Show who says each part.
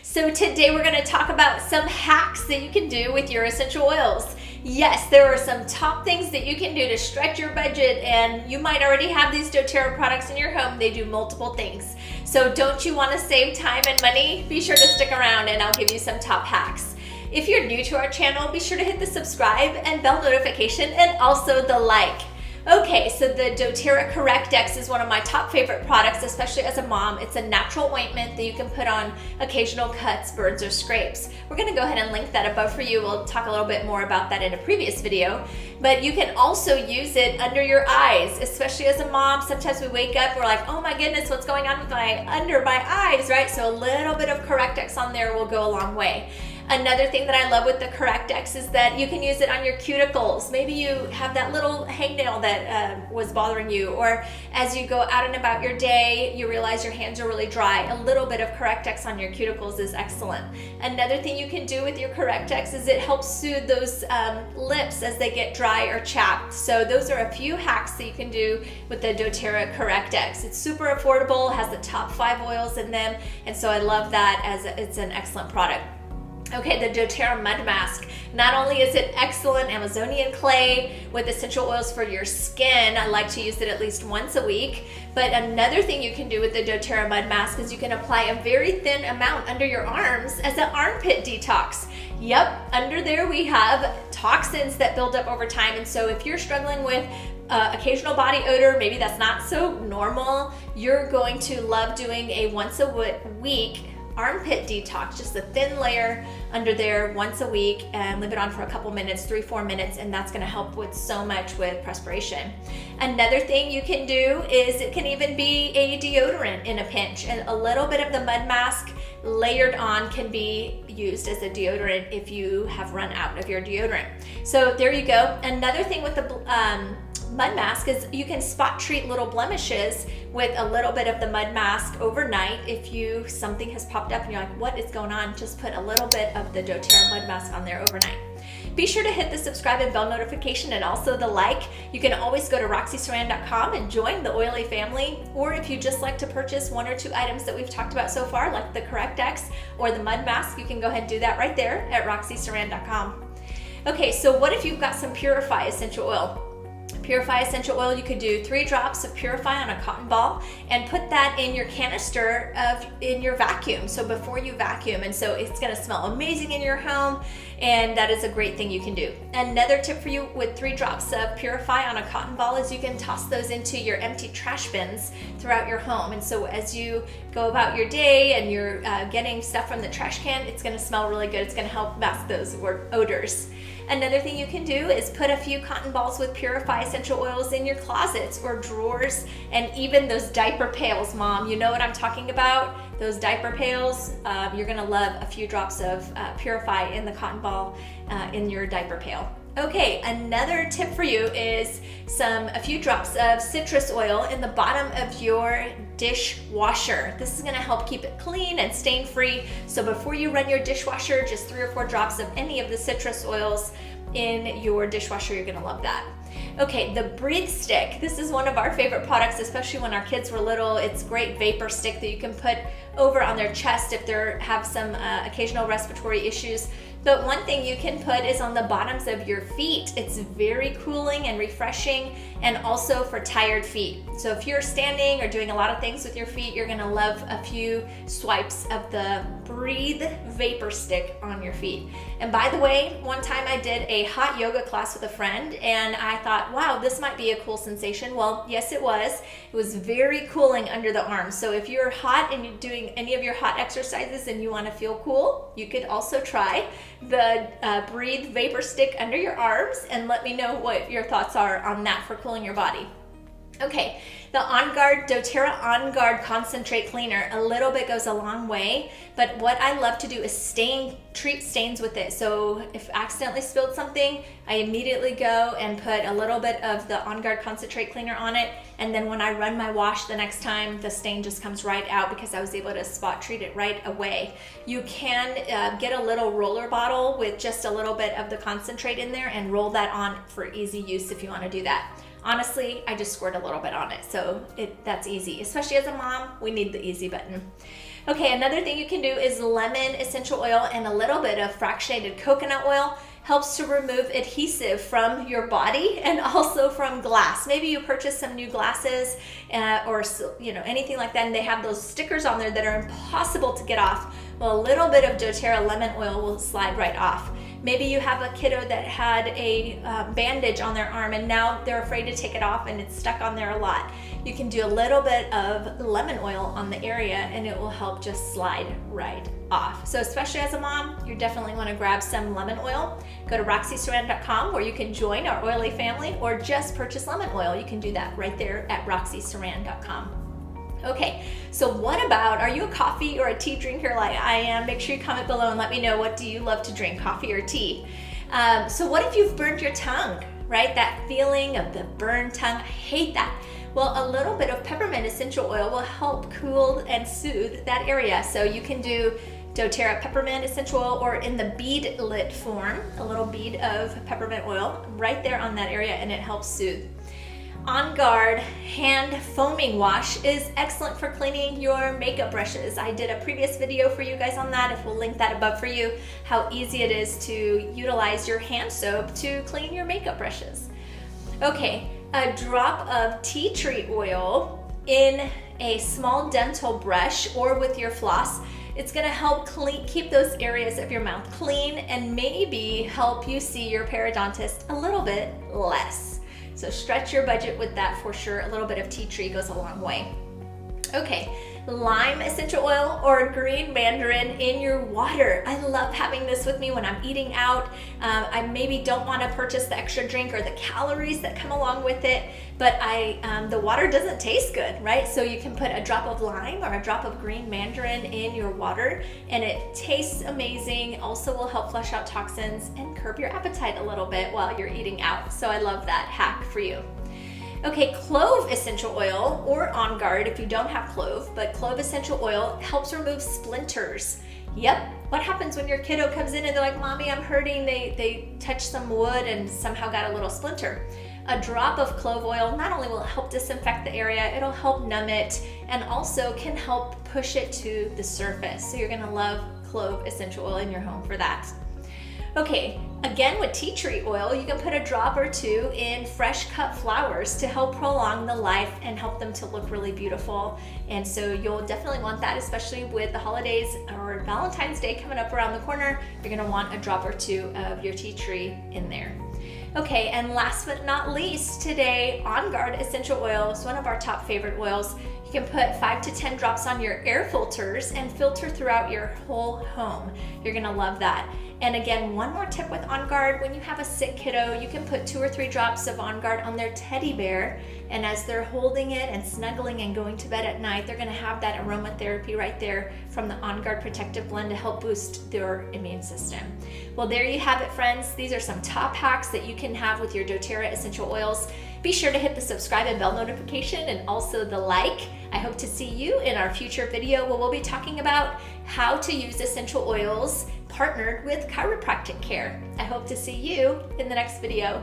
Speaker 1: So today we're going to talk about some hacks that you can do with your essential oils. Yes, there are some top things that you can do to stretch your budget, and you might already have these doTERRA products in your home. They do multiple things. So don't you want to save time and money? Be sure to stick around and I'll give you some top hacks. If you're new to our channel, be sure to hit the subscribe and bell notification and also the like. Okay, so the doTERRA Correct-X is one of my top favorite products, especially as a mom. It's a natural ointment that you can put on occasional cuts, burns, or scrapes. We're gonna go ahead and link that above for you. We'll talk a little bit more about that in a previous video. But you can also use it under your eyes, especially as a mom. Sometimes we wake up, we're like, oh my goodness, what's going on with under my eyes, right? So a little bit of Correct-X on there will go a long way. Another thing that I love with the Correct-X is that you can use it on your cuticles. Maybe you have that little hangnail that was bothering you, or as you go out and about your day, you realize your hands are really dry. A little bit of Correct-X on your cuticles is excellent. Another thing you can do with your Correct-X is it helps soothe those lips as they get dry or chapped. So those are a few hacks that you can do with the doTERRA Correct-X. It's super affordable, has the top 5 oils in them, and so I love that as it's an excellent product. Okay, the doTERRA Mud Mask. Not only is it excellent Amazonian clay with essential oils for your skin, I like to use it at least once a week, but another thing you can do with the doTERRA Mud Mask is you can apply a very thin amount under your arms as an armpit detox. Yep, under there we have toxins that build up over time, and so if you're struggling with occasional body odor, maybe that's not so normal, you're going to love doing a once a week armpit detox, just a thin layer under there once a week, and leave it on for a couple minutes, 3-4 minutes, and that's going to help with so much with perspiration. Another thing you can do is it can even be a deodorant in a pinch, and a little bit of the mud mask layered on can be used as a deodorant if you have run out of your deodorant. So there you go. Another thing with the mud mask is you can spot treat little blemishes with a little bit of the mud mask overnight. If something has popped up and you're like, what is going on? Just put a little bit of the doTERRA mud mask on there overnight. Be sure to hit the subscribe and bell notification and also the like. You can always go to roxysaran.com and join the oily family, or if you just like to purchase 1 or 2 items that we've talked about so far, like the Correct-X or the mud mask, you can go ahead and do that right there at roxysaran.com. Okay, so what if you've got some Purify essential oil? Purify essential oil, you could do 3 drops of Purify on a cotton ball and put that in your canister in your vacuum, so before you vacuum, and so it's going to smell amazing in your home, and that is a great thing you can do. Another tip for you with 3 drops of Purify on a cotton ball is you can toss those into your empty trash bins throughout your home, and so as you go about your day and you're getting stuff from the trash can, it's going to smell really good. It's going to help mask those odors. Another thing you can do is put a few cotton balls with Purify essential oils in your closets or drawers, and even those diaper pails, Mom. You know what I'm talking about? Those diaper pails. You're gonna love a few drops of Purify in the cotton ball in your diaper pail. Okay, another tip for you is a few drops of citrus oil in the bottom of your dishwasher. This is gonna help keep it clean and stain free. So before you run your dishwasher, just 3 or 4 drops of any of the citrus oils in your dishwasher. You're gonna love that. Okay, the Breathe Stick. This is one of our favorite products, especially when our kids were little. It's a great vapor stick that you can put over on their chest if they have some occasional respiratory issues. But one thing you can put is on the bottoms of your feet. It's very cooling and refreshing, and also for tired feet. So if you're standing or doing a lot of things with your feet, you're gonna love a few swipes of the Breathe Vapor Stick on your feet. And by the way, one time I did a hot yoga class with a friend, and I thought, wow, this might be a cool sensation. Well, yes, it was. It was very cooling under the arms. So if you're hot and you're doing any of your hot exercises and you wanna feel cool, you could also try the Breathe Vapor Stick under your arms, and let me know what your thoughts are on that for cooling your body. Okay, the On Guard doTERRA On Guard Concentrate Cleaner. A little bit goes a long way, but what I love to do is treat stains with it. So if I accidentally spilled something, I immediately go and put a little bit of the On Guard Concentrate Cleaner on it, and then when I run my wash the next time, the stain just comes right out because I was able to spot treat it right away. You can get a little roller bottle with just a little bit of the concentrate in there and roll that on for easy use if you want to do that. Honestly, I just squirt a little bit on it, so that's easy. Especially as a mom, we need the easy button. Okay, another thing you can do is lemon essential oil and a little bit of fractionated coconut oil. Helps to remove adhesive from your body and also from glass. Maybe you purchase some new glasses or anything like that, and they have those stickers on there that are impossible to get off. Well, a little bit of doTERRA lemon oil will slide right off. Maybe you have a kiddo that had a bandage on their arm and now they're afraid to take it off and it's stuck on there a lot. You can do a little bit of lemon oil on the area and it will help just slide right off. So especially as a mom, you definitely want to grab some lemon oil. Go to roxysaran.com where you can join our oily family or just purchase lemon oil. You can do that right there at roxysaran.com. Okay, so what about, are you a coffee or a tea drinker like I am? Make sure you comment below and let me know, what do you love to drink, coffee or tea? So what if you've burned your tongue, right? That feeling of the burned tongue, I hate that. Well, a little bit of peppermint essential oil will help cool and soothe that area. So you can do doTERRA peppermint essential oil or in the beadlet form, a little bead of peppermint oil right there on that area and it helps soothe. On Guard hand foaming wash is excellent for cleaning your makeup brushes. I did a previous video for you guys on that. We'll link that above for you, how easy it is to utilize your hand soap to clean your makeup brushes. Okay, a drop of tea tree oil in a small dental brush or with your floss. It's gonna help keep those areas of your mouth clean and maybe help you see your periodontist a little bit less. So stretch your budget with that for sure. A little bit of tea tree goes a long way. Okay, lime essential oil or green mandarin in your water. I love having this with me when I'm eating out. I maybe don't want to purchase the extra drink or the calories that come along with it, but the water doesn't taste good, right? So you can put a drop of lime or a drop of green mandarin in your water and it tastes amazing. Also will help flush out toxins and curb your appetite a little bit while you're eating out. So I love that hack for you. Okay, clove essential oil or On Guard if you don't have clove, but clove essential oil helps remove splinters. Yep, what happens when your kiddo comes in and they're like, Mommy, I'm hurting, they touched some wood and somehow got a little splinter. A drop of clove oil not only will help disinfect the area, it'll help numb it and also can help push it to the surface. So you're gonna love clove essential oil in your home for that. Okay, again with tea tree oil, you can put a drop or two in fresh cut flowers to help prolong the life and help them to look really beautiful. And so you'll definitely want that, especially with the holidays or Valentine's Day coming up around the corner. You're gonna want a drop or two of your tea tree in there. Okay, and last but not least today, On Guard essential oil is one of our top favorite oils. You can put 5 to 10 drops on your air filters and filter throughout your whole home. You're gonna love that. And again, one more tip with On Guard, when you have a sick kiddo, you can put 2 or 3 drops of On Guard on their teddy bear, and as they're holding it and snuggling and going to bed at night, they're gonna have that aromatherapy right there from the On Guard Protective Blend to help boost their immune system. Well, there you have it, friends. These are some top hacks that you can have with your doTERRA essential oils. Be sure to hit the subscribe and bell notification and also the like. I hope to see you in our future video where we'll be talking about how to use essential oils partnered with chiropractic care. I hope to see you in the next video.